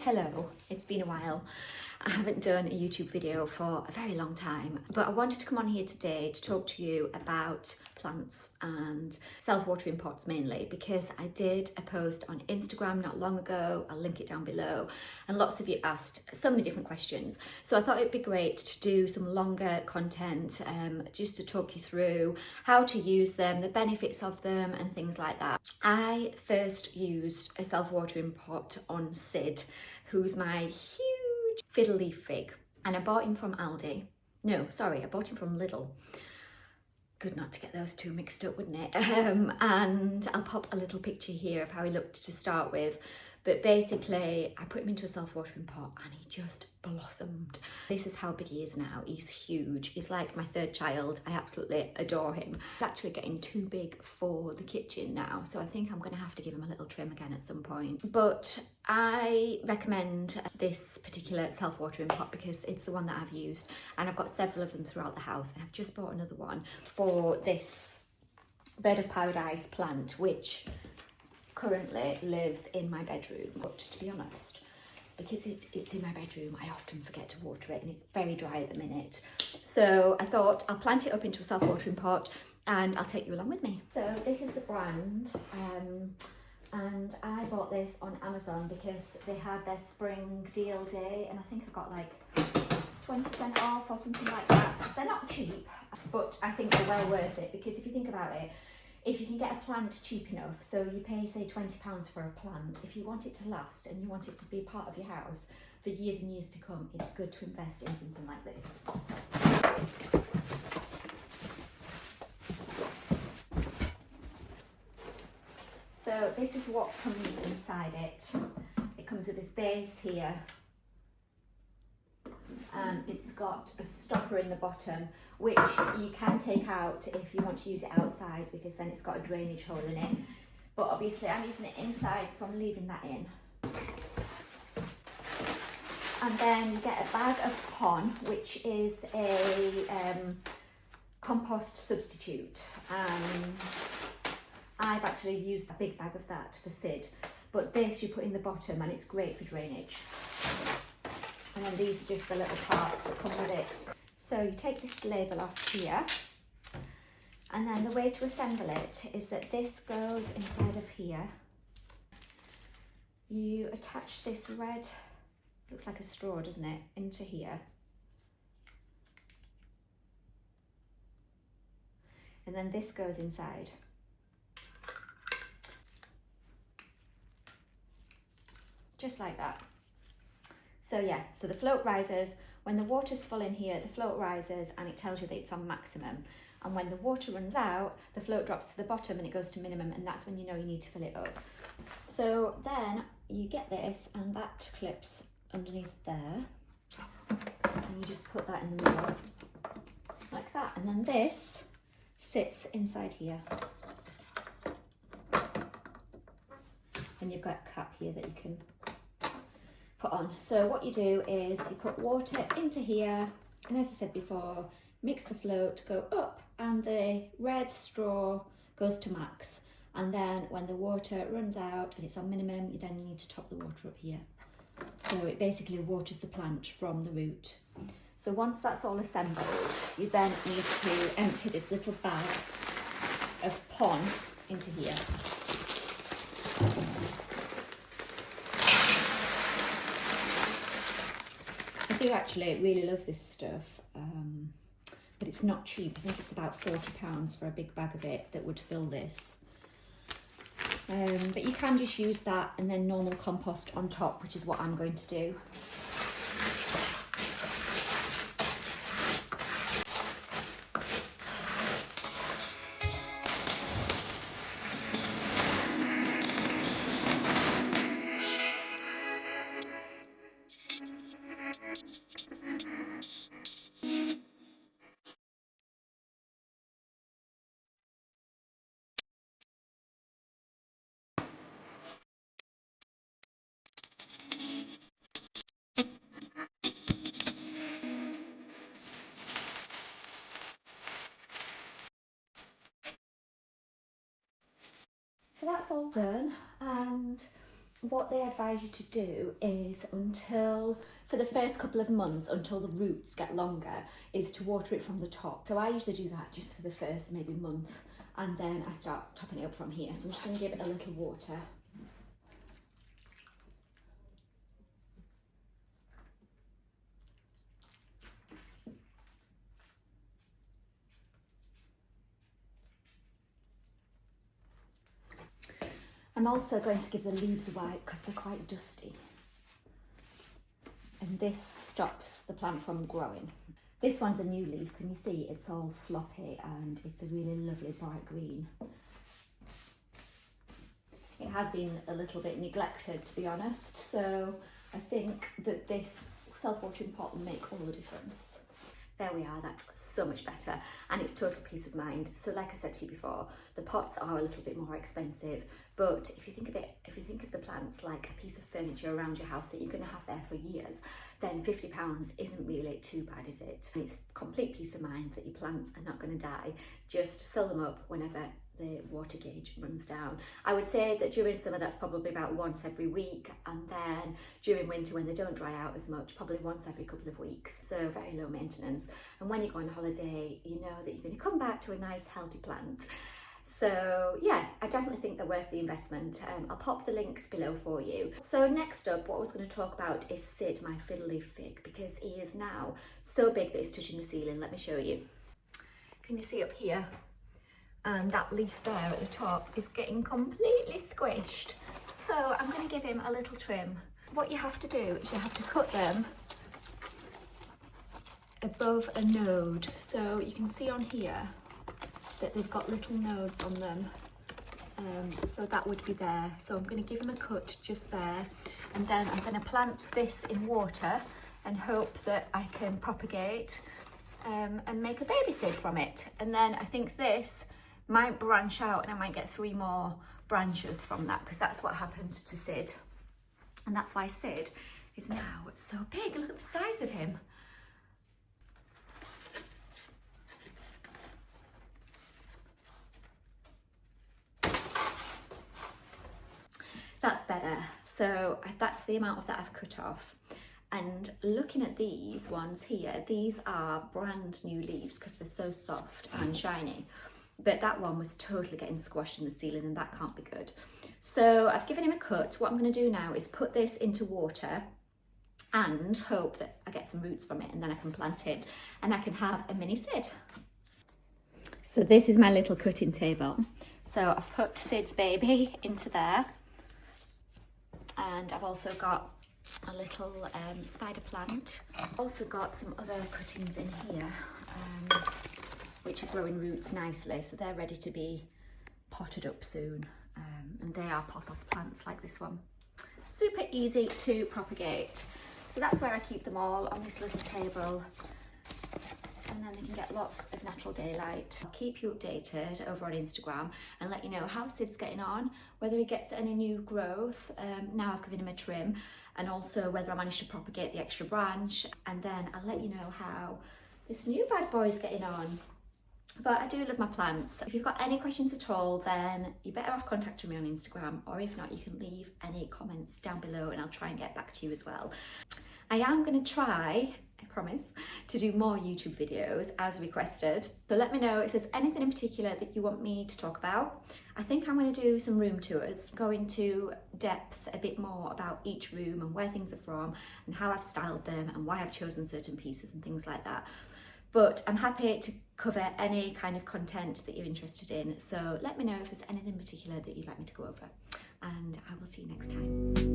Hello, it's been a while. I haven't done a YouTube video for a very long time, but I wanted to come on here today to talk to you about plants and self-watering pots mainly, because I did a post on Instagram not long ago. I'll link it down below, and lots of you asked so many different questions. So I thought it'd be great to do some longer content just to talk you through how to use them, the benefits of them and things like that. I first used a self-watering pot on Sid, who's my huge fiddle leaf fig, and I bought him from Aldi. No, sorry, I bought him from Lidl. Good not to get those two mixed up, wouldn't it? And I'll pop a little picture here of how he looked to start with. But basically, I put him into a self-watering pot and he just blossomed. This is how big he is now. He's huge. He's like my third child. I absolutely adore him. He's actually getting too big for the kitchen now, so I think I'm going to have to give him a little trim again at some point. But I recommend this particular self-watering pot because it's the one that I've used, and I've got several of them throughout the house, and I've just bought another one for this bird of paradise plant, which currently lives in my bedroom. But to be honest, because it's in my bedroom, I often forget to water it and it's very dry at the minute. So I thought I'll plant it up into a self-watering pot and I'll take you along with me. So this is the brand, and I bought this on Amazon because they had their spring deal day, and I think I got like 20% off or something like that. They're not cheap, but I think they're well worth it, because if you think about it, if you can get a plant cheap enough, so you pay say £20 for a plant, if you want it to last and you want it to be part of your house for years and years to come, it's good to invest in something like this. So this is what comes inside it. It comes with this base here. It's got a stopper in the bottom, which you can take out if you want to use it outside, because then it's got a drainage hole in it. But obviously I'm using it inside, so I'm leaving that in. And then you get a bag of pon, which is a compost substitute. And I've actually used a big bag of that for Sid. But this you put in the bottom and it's great for drainage. And then these are just the little parts that come with it. So you take this label off here, and then the way to assemble it is that this goes inside of here. You attach this red, looks like a straw, doesn't it, into here. And then this goes inside. Just like that. So yeah, so the float rises. When the water's full in here, the float rises and it tells you that it's on maximum. And when the water runs out, the float drops to the bottom and it goes to minimum, and that's when you know you need to fill it up. So then you get this, and that clips underneath there. And you just put that in the middle, like that. And then this sits inside here. And you've got a cap here that you can put on. So what you do is you put water into here, and as I said before, mix the float, go up, and the red straw goes to max. And then when the water runs out and it's on minimum, you then need to top the water up here. So it basically waters the plant from the root. So once that's all assembled, you then need to empty this little bag of pon into here. I do actually really love this stuff, but it's not cheap. I think it's about £40 for a big bag of it that would fill this. But you can just use that and then normal compost on top, which is what I'm going to do. So that's all done, and what they advise you to do is for the first couple of months, until the roots get longer, is to water it from the top. So I usually do that just for the first maybe month, and then I start topping it up from here. So I'm just going to give it a little water. I'm also going to give the leaves a wipe because they're quite dusty. And this stops the plant from growing. This one's a new leaf. Can you see? It's all floppy and it's a really lovely bright green. It has been a little bit neglected, to be honest. So I think that this self-watering pot will make all the difference. There we are, that's so much better, and it's total peace of mind. So like I said to you before, the pots are a little bit more expensive, but if you think of the plants like a piece of furniture around your house that you're going to have there for years, then £50 isn't really too bad, is it? And it's complete peace of mind that your plants are not going to die. Just fill them up whenever the water gauge runs down. I would say that during summer that's probably about once every week, and then during winter when they don't dry out as much, probably once every couple of weeks. So very low maintenance, and when you go on holiday you know that you're going to come back to a nice healthy plant. So yeah, I definitely think they're worth the investment. I'll pop the links below for you. So next up, what I was going to talk about is Sid, my fiddle leaf fig, because he is now so big that he's touching the ceiling. Let me show you. Can you see up here? And that leaf there at the top is getting completely squished. So I'm going to give him a little trim. What you have to do is you have to cut them above a node. So you can see on here that they've got little nodes on them. So that would be there. So I'm going to give him a cut just there. And then I'm going to plant this in water and hope that I can propagate and make a baby Sid from it. And then I think this might branch out and I might get 3 more branches from that, because that's what happened to Sid. And that's why Sid is now so big. Look at the size of him. That's better. So that's the amount of that I've cut off. And looking at these ones here, these are brand new leaves because they're so soft and shiny. But that one was totally getting squashed in the ceiling, and that can't be good. So I've given him a cut. What I'm going to do now is put this into water and hope that I get some roots from it, and then I can plant it and I can have a mini Sid. So this is my little cutting table. So I've put Sid's baby into there, and I've also got a little spider plant. I've also got some other cuttings in here, which are growing roots nicely, so they're ready to be potted up soon. And they are pothos plants like this one. Super easy to propagate. So that's where I keep them all, on this little table. And then they can get lots of natural daylight. I'll keep you updated over on Instagram and let you know how Sid's getting on, whether he gets any new growth. Now I've given him a trim, and also whether I managed to propagate the extra branch. And then I'll let you know how this new bad boy is getting on. But I do love my plants. If you've got any questions at all, then you're better off contacting me on Instagram, or if not, you can leave any comments down below and I'll try and get back to you as well. I am going to try, I promise, to do more YouTube videos as requested. So let me know if there's anything in particular that you want me to talk about. I think I'm going to do some room tours, go into depth a bit more about each room and where things are from and how I've styled them and why I've chosen certain pieces and things like that. But I'm happy to cover any kind of content that you're interested in. So let me know if there's anything in particular that you'd like me to go over. And I will see you next time.